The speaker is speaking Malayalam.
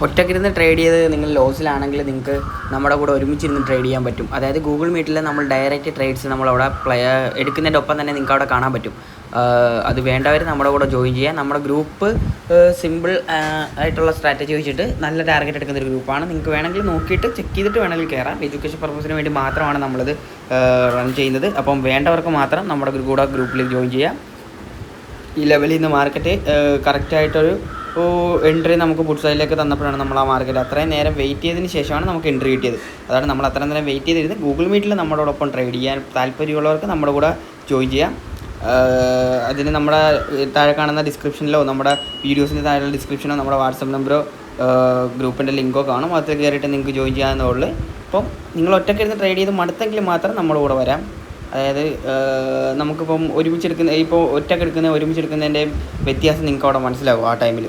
ഒറ്റയ്ക്കിരുന്ന് ട്രേഡ് ചെയ്ത് നിങ്ങൾ ലോസിലാണെങ്കിൽ നിങ്ങൾക്ക് നമ്മുടെ കൂടെ ഒരുമിച്ചിരുന്ന് ട്രേഡ് ചെയ്യാൻ പറ്റും. അതായത് ഗൂഗിൾ മീറ്റിൽ നമ്മൾ ഡയറക്റ്റ് ട്രേഡ്സ് നമ്മളവിടെ എടുക്കുന്നതിൻ്റെ ഒപ്പം തന്നെ നിങ്ങൾക്ക് അവിടെ കാണാൻ പറ്റും. അത് വേണ്ടവർ നമ്മുടെ കൂടെ ജോയിൻ ചെയ്യാം. നമ്മുടെ ഗ്രൂപ്പ് സിമ്പിൾ ആയിട്ടുള്ള സ്ട്രാറ്റജി വെച്ചിട്ട് നല്ല ടാർഗറ്റ് എടുക്കുന്ന ഒരു ഗ്രൂപ്പാണ്. നിങ്ങൾക്ക് വേണമെങ്കിൽ നോക്കിയിട്ട് ചെക്ക് ചെയ്തിട്ട് വേണമെങ്കിൽ കയറാം. എഡ്യൂക്കേഷൻ പർപ്പസിന് വേണ്ടി മാത്രമാണ് നമ്മളിത് റൺ ചെയ്യുന്നത്. അപ്പം വേണ്ടവർക്ക് മാത്രം നമ്മുടെ കൂടെ ഗ്രൂപ്പിൽ ജോയിൻ ചെയ്യാം. ഈ ലെവലിൽ നിന്ന് മാർക്കറ്റ് കറക്റ്റായിട്ടൊരു എൻട്രി നമുക്ക് പുട്ട് സൈഡിലേക്ക് തന്നപ്പോഴാണ് നമ്മൾ ആ മാർക്കറ്റ് അത്രയും നേരം വെയിറ്റ് ചെയ്തതിന് ശേഷമാണ് നമുക്ക് എൻട്രി കിട്ടിയത്. അതാണ് നമ്മൾ അത്രയും നേരം വെയിറ്റ് ചെയ്തിരുന്നത്. ഗൂഗിൾ മീറ്റിൽ നമ്മളോടൊപ്പം ട്രേഡ് ചെയ്യാൻ താല്പര്യമുള്ളവർക്ക് നമ്മുടെ കൂടെ ജോയിൻ ചെയ്യാം. അതിന് നമ്മുടെ താഴെ കാണുന്ന ഡിസ്ക്രിപ്ഷനിലോ നമ്മുടെ വീഡിയോസിൻ്റെ താഴെയുള്ള ഡിസ്ക്രിപ്ഷനോ നമ്മുടെ വാട്സപ്പ് നമ്പറോ ഗ്രൂപ്പിൻ്റെ ലിങ്കോ കാണും. അതിൽ കയറിയിട്ട് നിങ്ങൾക്ക് ജോയിൻ ചെയ്യാവുന്നതുള്ളൂ. അപ്പം നിങ്ങൾ ഒറ്റയ്ക്കിരുന്ന് ട്രേഡ് ചെയ്ത് മടുത്തെങ്കിൽ മാത്രം നമ്മുടെ കൂടെ വരാം. അതായത് നമുക്കിപ്പം ഒരുമിച്ചെടുക്കുന്ന ഇപ്പോൾ ഒറ്റയ്ക്കെടുക്കുന്ന ഒരുമിച്ചെടുക്കുന്നതിൻ്റെ വ്യത്യാസം നിങ്ങൾക്ക് അവിടെ മനസ്സിലാവും ആ ടൈമിൽ.